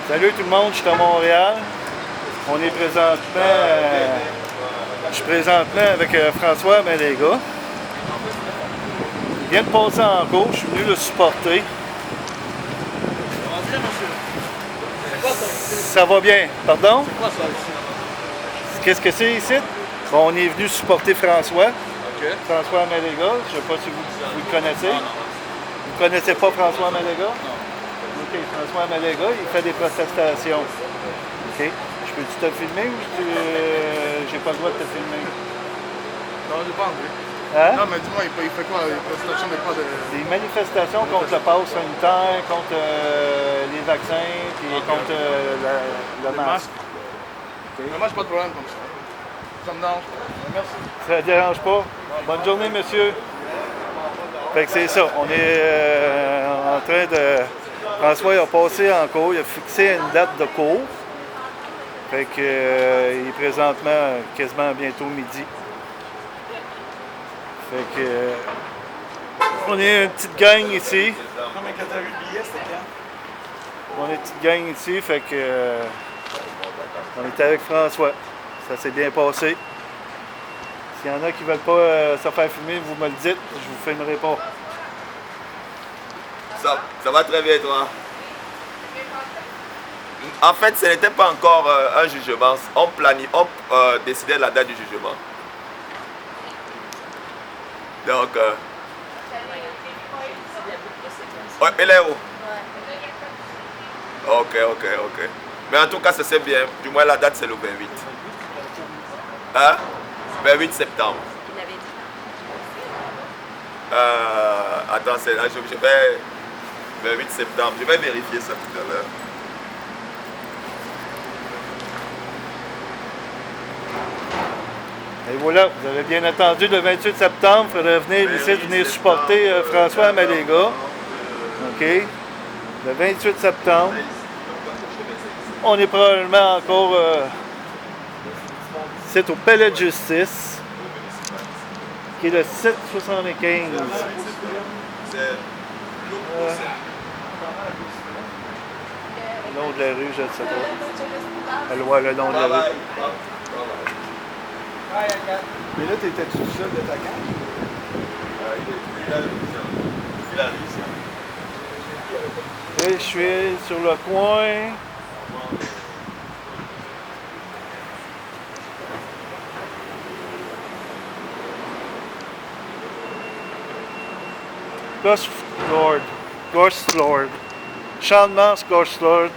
Salut tout le monde, je suis à Montréal. On est présentement, je suis présentement avec François Maléga. Il vient de passer en cours, je suis venu le supporter. Ça va bien. Pardon? Qu'est-ce que c'est ici? Bon, on est venu supporter François. Okay. François Maléga. Je ne sais pas si vous le connaissez. Vous ne connaissez pas François Maléga? Non. OK, François Maléga, il fait des protestations. OK. Je peux-tu te filmer ou j'ai pas le droit de te filmer? Non, j'ai pas envie. Hein? Non, mais dis-moi, il fait quoi? Les protestations n'est pas de... Des manifestations contre le pass sanitaire, contre les vaccins, puis contre le masque. Okay. Mais moi, j'ai pas de problème comme ça. Ça me dérange pas. Merci. Ça ne dérange pas? Bonne journée, monsieur. Fait que c'est ça. On est en train de... François il a passé en cours, il a fixé une date de cours. Fait que il est présentement quasiment bientôt midi. Fait que on est une petite gang ici. Non, mais quand t'as vu le billet, c'était quand? On est une petite gang ici, fait que on est avec François. Ça s'est bien passé. S'il y en a qui veulent pas se faire filmer, vous me le dites, je vous filmerai pas. Ça va très bien, toi. En fait, ce n'était pas encore un jugement. On décidait la date du jugement. Donc, elle est où? Ok. Mais en tout cas, ça c'est bien. Du moins, la date, c'est le 28. Hein? 28 septembre. Attends, je vais... 28 septembre. Je vais vérifier ça tout à l'heure. Et voilà, vous avez bien entendu, le 28 septembre, il faudrait venir ici, venir supporter François Maléga. OK? Le 28 septembre. On est probablement encore c'est au Palais de Justice, qui est le 775. Le long de la rue, je ne sais pas. Elle voit le long de la rue. Mais là, t'étais-tu tout seul de ta gang? Et je suis sur le coin. Ghost Lord. Sean Mars, Ghost Lord.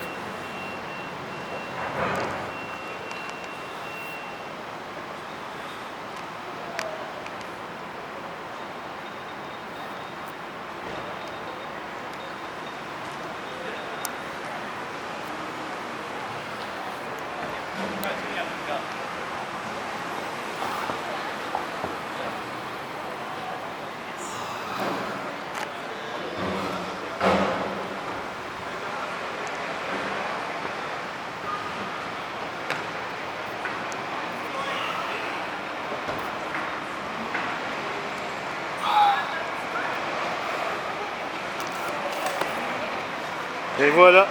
Et voilà.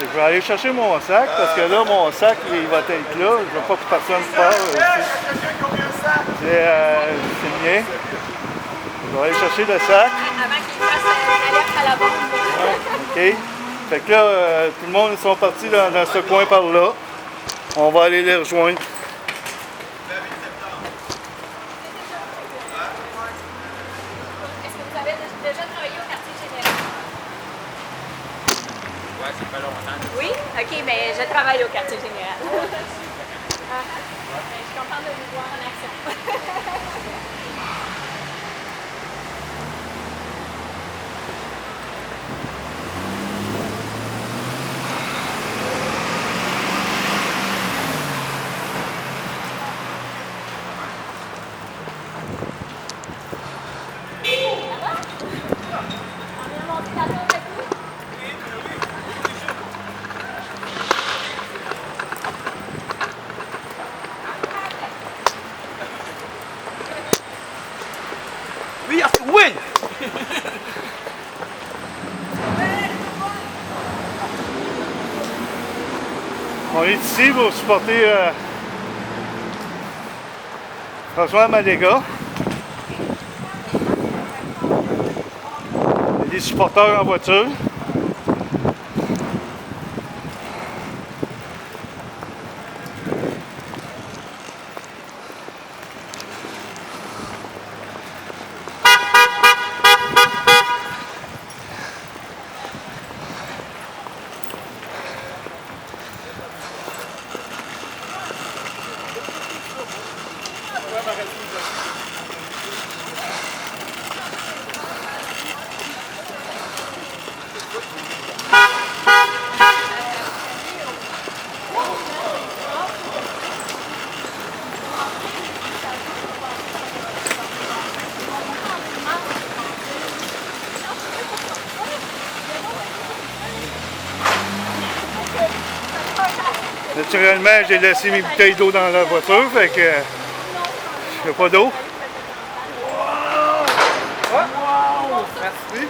Je vais aller chercher mon sac parce que là, mon sac, il va être là. Je ne veux pas que personne parte ici. C'est le mien. Je vais aller chercher le sac. Avant qu'il fasse l'alerte à la bombe. OK. Fait que là, tout le monde, ils sont partis dans ce coin par là. On va aller les rejoindre. Est-ce que vous avez déjà travaillé au quartier général? Ouais, ça fait longtemps. Oui? OK, mais je travaille au quartier général. Je suis contente de vous voir en action. On est ici pour supporter François Maléga. Il y a des supporters en voiture. Naturellement, j'ai laissé mes bouteilles d'eau dans la voiture, fait que il n'y a pas d'eau. Merci.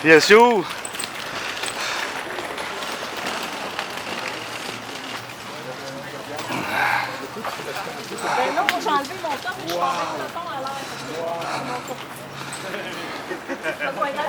Bien sûr. Ben non, faut que j'enlève mon top, mais je suis pas en le fond à l'air. Ça doit être là.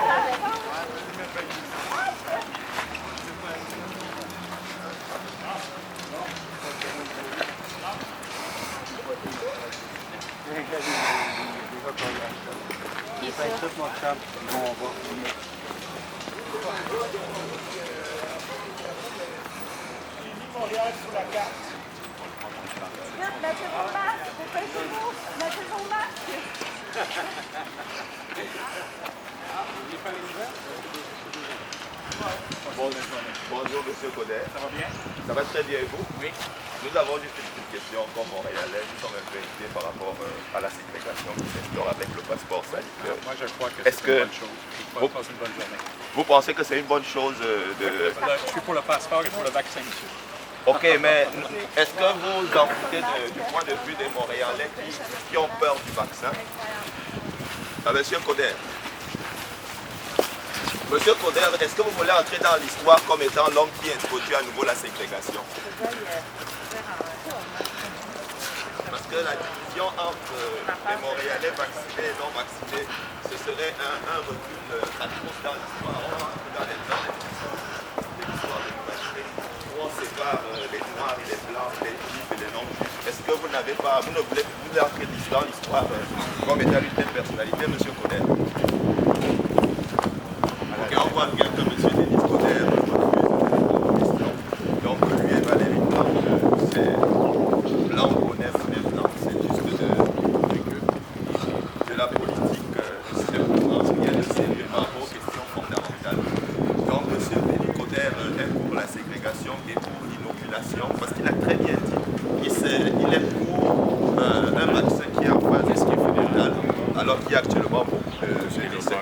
Mettez vos masques, dépêchez-vous, mettez vos masques. Bonjour, monsieur Coder. Ça va bien? Ça va très bien, et vous? Oui. Nous avons juste une petite question comme Montréalais. Nous sommes invités par rapport à la ségrégation qui s'instaure avec le passeport sanitaire. Moi, je crois que c'est une bonne chose. Je crois que c'est une bonne journée. Vous pensez que c'est une bonne chose de... Je suis pour le passeport et pour le vaccin, monsieur. Ok, mais est-ce que vous en foutez du point de vue des Montréalais qui ont peur du vaccin? Ah, monsieur Coder. Monsieur Coder, est-ce que vous voulez entrer dans l'histoire comme étant l'homme qui introduit à nouveau la ségrégation? Parce que la division entre les Montréalais vaccinés et non vaccinés, ce serait un recul à cause dans l'histoire. On rentre dans l'histoire de l'humanité, où on sépare les noirs et les blancs, les juifs et les non-juifs. Est-ce que vous n'avez pas, vous ne voulez plus entrer dans l'histoire comme étant une telle personnalité, monsieur Coder? Ok, on voit bien que monsieur Denis Coder refuse de question. Donc lui et Valérie Plante, c'est blanc, bonnet, blanc, c'est juste de la politique, simplement, rien de sérieux par rapport aux questions fondamentales. Donc monsieur Denis Coder est pour la ségrégation et pour l'inoculation, parce qu'il a très bien dit, il est pour un vaccin qui est en phase expérimentale, alors qu'il y a actuellement beaucoup de décès.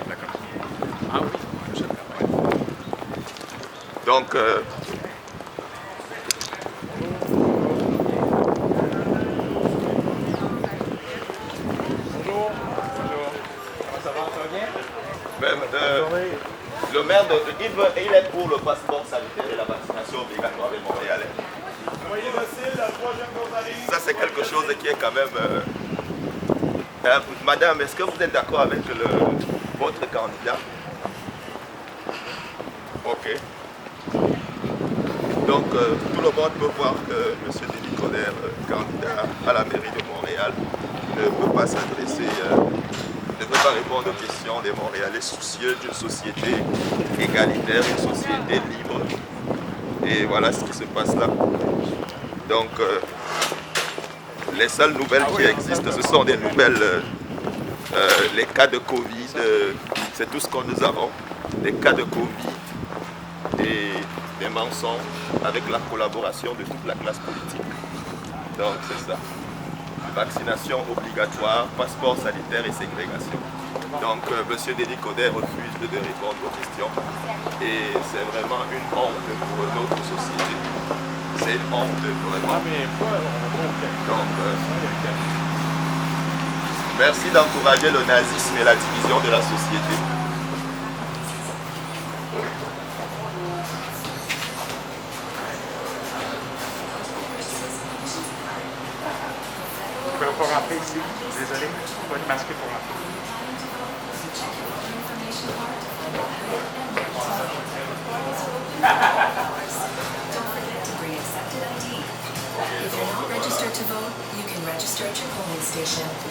Ah oui. Donc, le maire de il est pour le passeport sanitaire et la vaccination obligatoire des Montréalais. Ça, c'est quelque chose qui est quand même... madame, est-ce que vous êtes d'accord avec votre candidat? Ok. Donc, tout le monde peut voir que M. Denis Coder, candidat à la mairie de Montréal, ne peut pas s'adresser, ne peut pas répondre aux questions des Montréalais soucieux d'une société égalitaire, une société libre. Et voilà ce qui se passe là. Donc, les seules nouvelles qui existent, ce sont des nouvelles, les cas de Covid, c'est tout ce que nous avons, des cas de Covid et des mensonges avec la collaboration de toute la classe politique. Donc c'est ça. Vaccination obligatoire, passeport sanitaire et ségrégation. Donc M. Denis Coder refuse de répondre aux questions et c'est vraiment une honte pour notre société. C'est une honte vraiment. Donc, merci d'encourager le nazisme et la division de la société. ne pouvez pas rentrer ici. Désolé, il faut être masqué pour rentrer.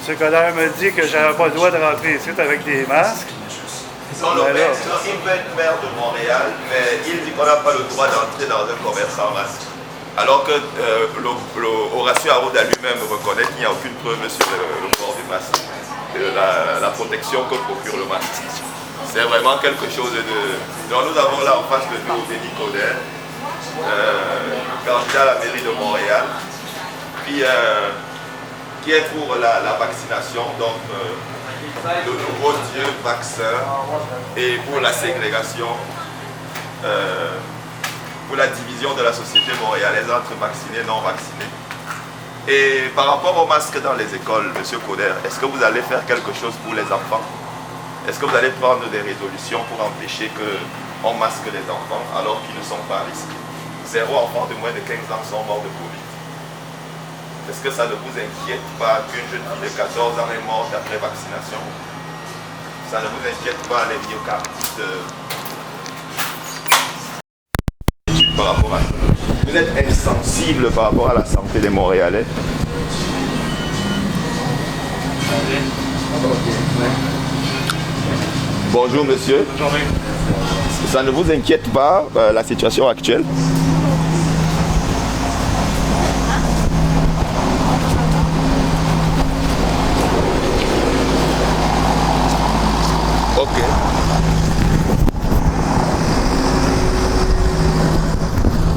M. Coderre me dit que j'avais pas le droit de rentrer ici avec des masques. Non, il peut être maire de Montréal, mais il dit qu'on n'a pas le droit d'entrer dans un commerce sans masque. Alors que Horacio Arruda lui-même reconnaît qu'il n'y a aucune preuve sur le port du masque, la protection que procure le masque. C'est vraiment quelque chose de... Donc nous avons là en face de nous Denis Coderre, candidat à la mairie de Montréal, qui est pour la vaccination, donc le nouveau Dieu vaccin, et pour la ségrégation, pour la division de la société montréalaise entre vaccinés et non vaccinés. Et par rapport aux masques dans les écoles, M. Coderre, est-ce que vous allez faire quelque chose pour les enfants? Est-ce que vous allez prendre des résolutions pour empêcher qu'on masque les enfants alors qu'ils ne sont pas à risque? 0 enfants de moins de 15 ans sont morts de Covid. Est-ce que ça ne vous inquiète pas qu'une jeune fille de 14 ans est morte après vaccination? Ça ne vous inquiète pas les myocardites par rapport à ça? Vous êtes insensible par rapport à la santé des Montréalais? Bonjour monsieur. Bonjour. Ça ne vous inquiète pas la situation actuelle? Ok.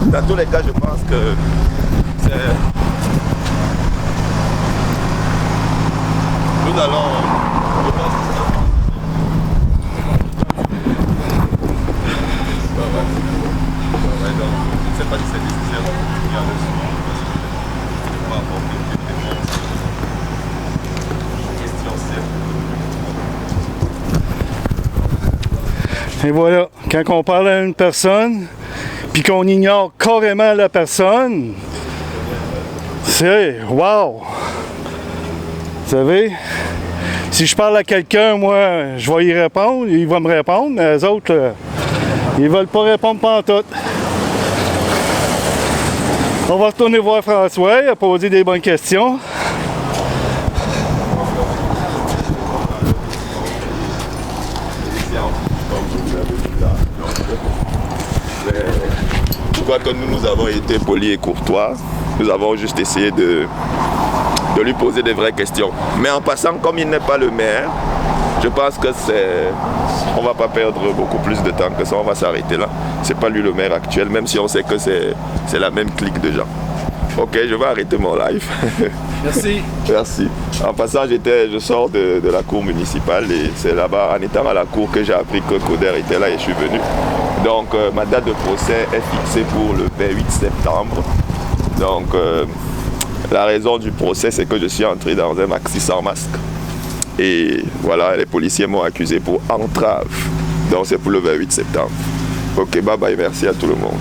Dans tous les cas, je pense que c'est... Nous allons... Je pense que c'est... Ouais, donc, je ne sais pas si c'est nécessaire de continuer à le suivre parce que je ne peux pas apporter une réponse aux questions simples. Et voilà, quand on parle à une personne, puis qu'on ignore carrément la personne, c'est wow! Vous savez, si je parle à quelqu'un, moi, je vais y répondre, il va me répondre, mais les autres, ils veulent pas répondre pantoute. On va retourner voir François, il a posé des bonnes questions. Je crois que nous avons été polis et courtois. Nous avons juste essayé de lui poser des vraies questions. Mais en passant, comme il n'est pas le maire, je pense que on va pas perdre beaucoup plus de temps que ça, on va s'arrêter là. C'est pas lui le maire actuel, même si on sait que c'est la même clique de gens. Ok, je vais arrêter mon live. Merci. Merci. En passant, je sors de la cour municipale et c'est là-bas, en étant à la cour, que j'ai appris que Coderre était là et je suis venu. Donc, ma date de procès est fixée pour le 28 septembre. Donc, la raison du procès, c'est que je suis entré dans un maxi sans masque. Et voilà, les policiers m'ont accusé pour entrave. Donc, c'est pour le 28 septembre. Ok, bye bye, merci à tout le monde.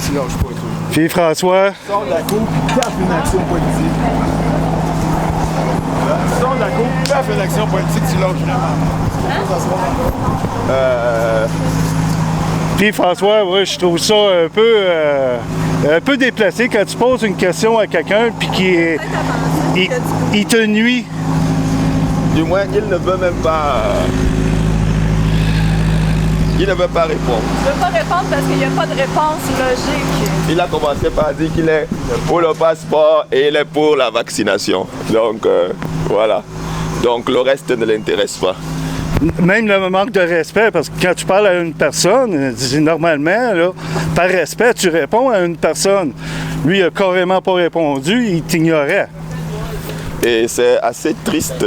Tu lâches pas, toi. Puis François, Sors de la cour, tape une action politique. Sors de la cour, tape une action politique, tu lâches vraiment. Puis François, ouais, je trouve ça un peu déplacé quand tu poses une question à quelqu'un puis il te nuit. Du moins, il ne veut même pas... Il ne veut pas répondre. Je ne veux pas répondre parce qu'il n'y a pas de réponse logique. Il a commencé par dire qu'il est pour le passeport et il est pour la vaccination. Donc, voilà. Donc, le reste ne l'intéresse pas. Même le manque de respect, parce que quand tu parles à une personne, normalement, là, par respect, tu réponds à une personne. Lui, il n'a carrément pas répondu, il t'ignorait. Et c'est assez triste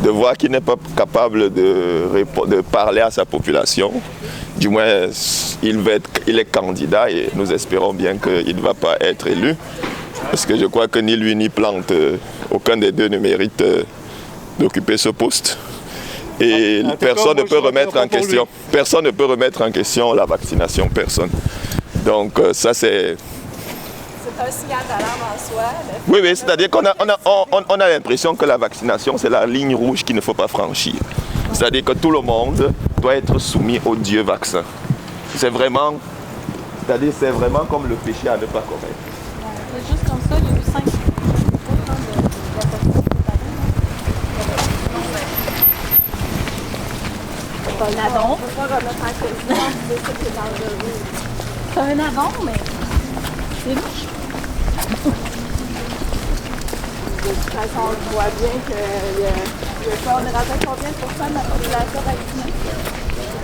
de voir qu'il n'est pas capable de parler à sa population. Du moins, il est candidat et nous espérons bien qu'il ne va pas être élu. Parce que je crois que ni lui ni Plante, aucun des deux ne mérite d'occuper ce poste. Et personne ne peut remettre en question. Personne ne peut remettre en question la vaccination, personne. Donc ça c'est un signal d'alarme en soi. Oui, oui, c'est-à-dire qu'on a l'impression que la vaccination, c'est la ligne rouge qu'il ne faut pas franchir. C'est-à-dire que tout le monde doit être soumis au Dieu vaccin. C'est vraiment comme le péché à ne pas commettre. C'est juste comme ça, il y a eu 5. C'est un addon. On peut pas remettre en question de ça qui est dangereux. C'est un addon, mais c'est louche. De toute façon, on voit bien qu'il y a pas, on est rendu à combien de pourcents de la population vaccinée?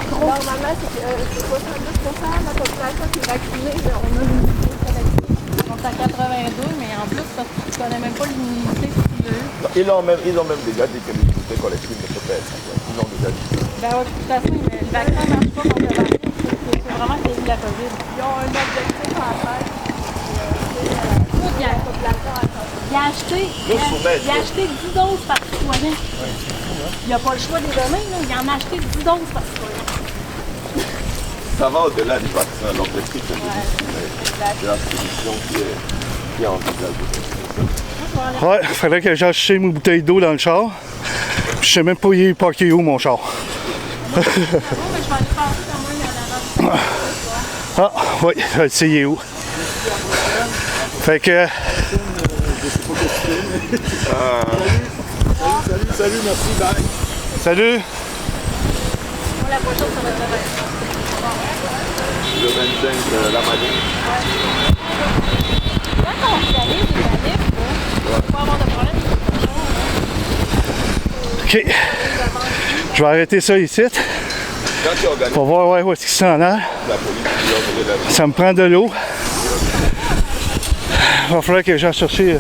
Normalement, c'est 72% de la population qui est vaccinée. On a l'immunité collective. On est à 82, mais en plus, parce que tu connais même pas l'immunité qu'il y a eu. Ils ont même déjà dit que l'immunité collective ne peut pas être. Ils l'ont déjà dit. Ben ouais, de toute façon, le vaccin ne marche pas contre le vaccin. C'est vraiment qu'il y a eu la COVID. Ils ont un objectif en tête. Il a acheté 10 doses par citoyen. Il n'a pas le choix des données, là. Il en a acheté 10 doses par citoyen. Ça va au-delà du vaccin, l'objectif de la solution qui est envisagée. Ouais, il fallait que j'aille chercher mes bouteilles d'eau dans le char. Je sais même pas il est parqué où mon char. Mais je vais aller passer quand même à la radio. Ah, oui, je le sais il est où. Fait que. Salut, merci, bye. Salut! Pour la prochaine, ça va être le 25. Le 25, la manif. Quand on dit aller, c'est la manif, on va pas avoir de problème. OK. Je vais arrêter ça ici. Quand tu organises Pour voir où est-ce qu'il s'en a. la police, tu leur donnes Ça me prend de l'eau. Il va falloir que j'aille chercher.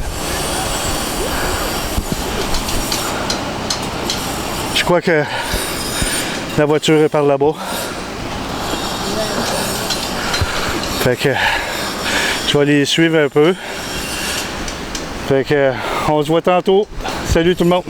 Je crois que la voiture est par là-bas. Fait que je vais les suivre un peu. Fait que on se voit tantôt. Salut tout le monde!